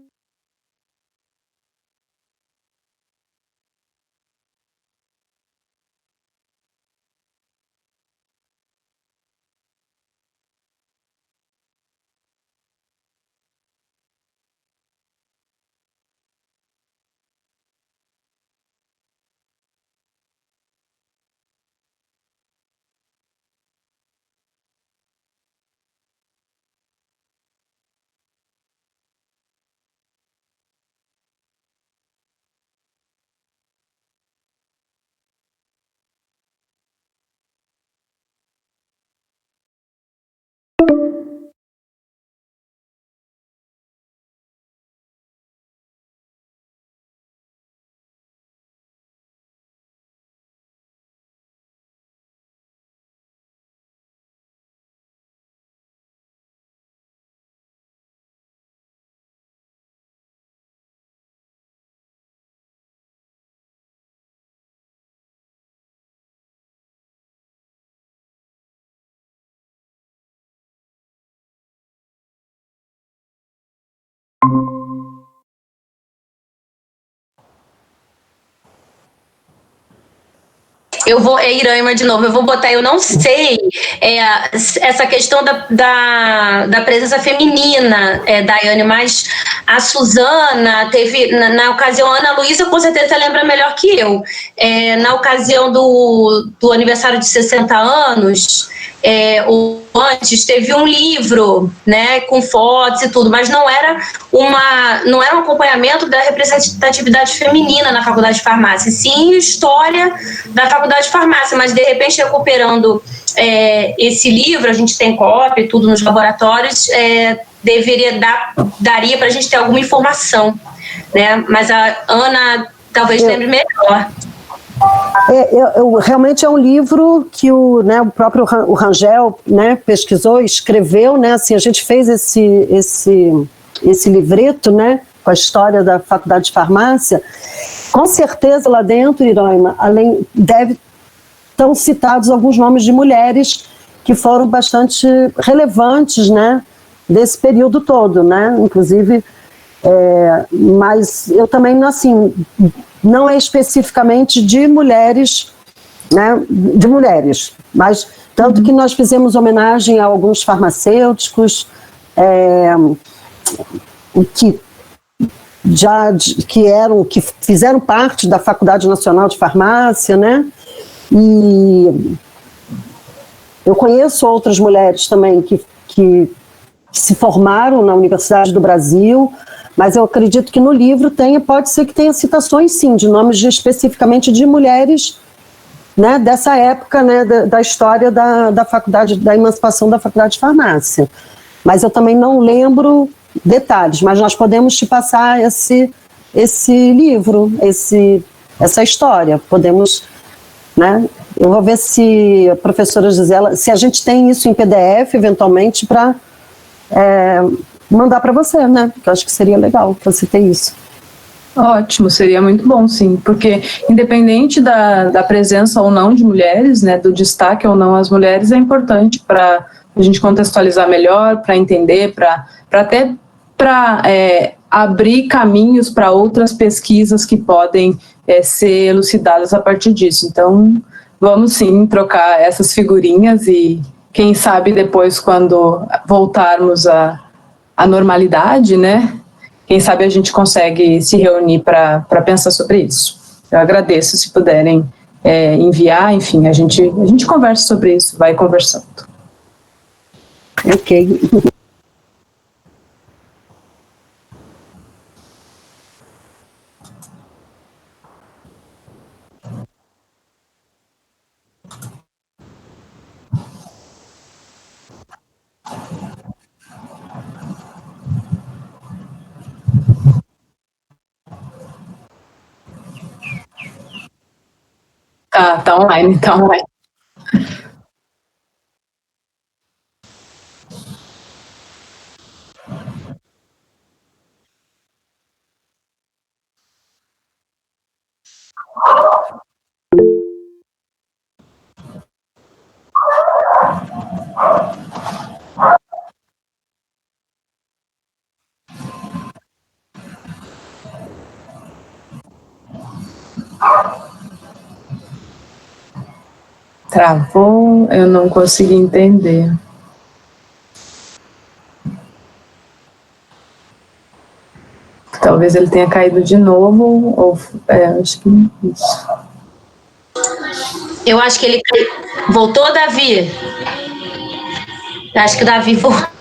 Eu vou, Iraima de novo, eu vou botar, eu não sei, essa questão da presença feminina, Daiane, mas a Suzana teve, na ocasião, a Ana Luísa com certeza lembra melhor que eu, na ocasião do aniversário de 60 anos, ou antes, teve um livro, né, com fotos e tudo, mas não era um acompanhamento da representatividade feminina na Faculdade de Farmácia, sim história da Faculdade de Farmácia, mas de repente recuperando esse livro, a gente tem cópia e tudo nos laboratórios, daria para a gente ter alguma informação, né, mas a Ana talvez lembre melhor. Realmente é um livro que o próprio Rangel, né, pesquisou, escreveu, né, assim, a gente fez esse livreto, né, com a história da Faculdade de Farmácia. Com certeza lá dentro, Iraima, estão citados alguns nomes de mulheres que foram bastante relevantes, né, desse período todo, né, inclusive, mas eu também, assim, não é especificamente de mulheres, né, mas tanto que nós fizemos homenagem a alguns farmacêuticos que fizeram parte da Faculdade Nacional de Farmácia, né, e eu conheço outras mulheres também que se formaram na Universidade do Brasil, mas eu acredito que no livro pode ser que tenha citações, sim, de nomes especificamente de mulheres, né, dessa época, né, da história da faculdade, da emancipação da Faculdade de Farmácia. Mas eu também não lembro detalhes, mas nós podemos te passar esse livro, essa história. Podemos, né, eu vou ver se a professora Gisela, se a gente tem isso em PDF, eventualmente, para mandar para você, né? Porque eu acho que seria legal você ter isso. Ótimo, seria muito bom, sim, porque independente da presença ou não de mulheres, né, do destaque ou não às mulheres, é importante para a gente contextualizar melhor, para entender, para abrir caminhos para outras pesquisas que podem ser elucidadas a partir disso. Então, vamos sim trocar essas figurinhas e quem sabe depois, quando voltarmos à normalidade, né, quem sabe a gente consegue se reunir para pensar sobre isso. Eu agradeço se puderem enviar, enfim, a gente conversa sobre isso, vai conversando. Ok. Tá online, tá online. Travou, eu não consegui entender. Talvez ele tenha caído de novo, ou acho que isso. Eu acho que ele voltou, Davi? Eu acho que o Davi voltou.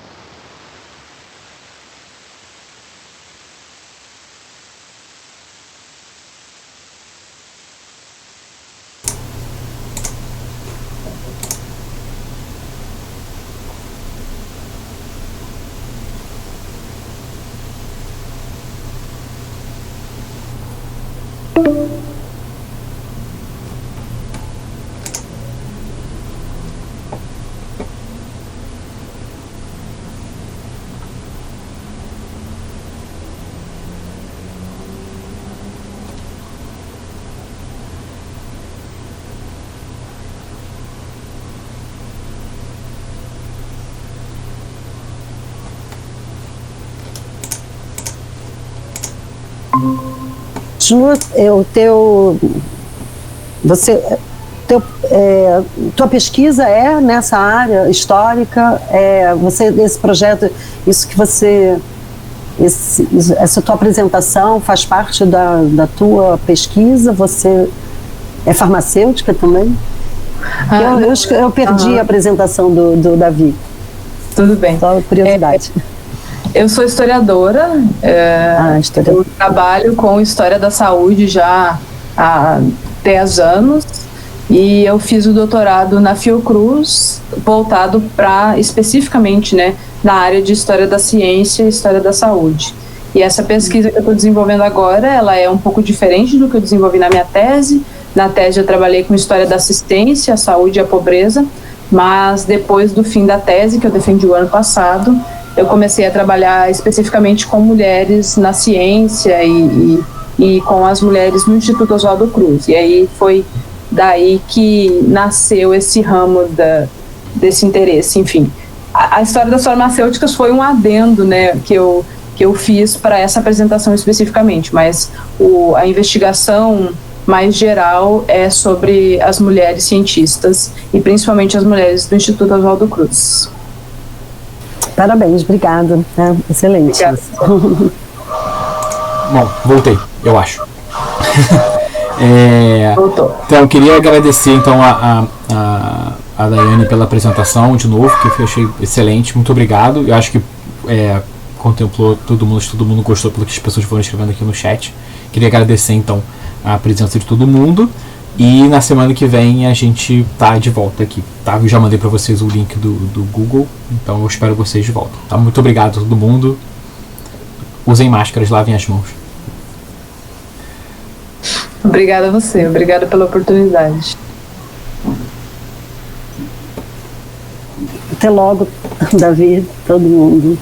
Tua pesquisa é nessa área histórica, esse projeto, essa tua apresentação faz parte da tua pesquisa? Você é farmacêutica também? Eu perdi a apresentação do Davi. Tudo bem. Só curiosidade. Eu sou historiadora, eu trabalho com história da saúde já há 10 anos e eu fiz o doutorado na Fiocruz, voltado para especificamente, né, na área de história da ciência e história da saúde. E essa pesquisa que eu estou desenvolvendo agora, ela é um pouco diferente do que eu desenvolvi na minha tese. Na tese eu trabalhei com história da assistência, a saúde e a pobreza, mas depois do fim da tese, que eu defendi o ano passado, eu comecei a trabalhar especificamente com mulheres na ciência e com as mulheres no Instituto Oswaldo Cruz. E aí foi daí que nasceu esse ramo desse interesse. Enfim, a história das farmacêuticas foi um adendo, né, que eu fiz para essa apresentação especificamente, mas a investigação mais geral é sobre as mulheres cientistas e principalmente as mulheres do Instituto Oswaldo Cruz. Parabéns, obrigada. Excelente. Bom, voltei, eu acho. Voltou. Então, eu queria agradecer então a Daiane pela apresentação de novo, que eu achei excelente. Muito obrigado. Eu acho que contemplou todo mundo gostou pelo que as pessoas foram escrevendo aqui no chat. Queria agradecer então a presença de todo mundo. E na semana que vem a gente tá de volta aqui, tá? Eu já mandei para vocês o link do Google, então eu espero vocês de volta, tá? Muito obrigado a todo mundo. Usem máscaras, lavem as mãos. Obrigada a você, obrigada pela oportunidade. Até logo, Davi, todo mundo.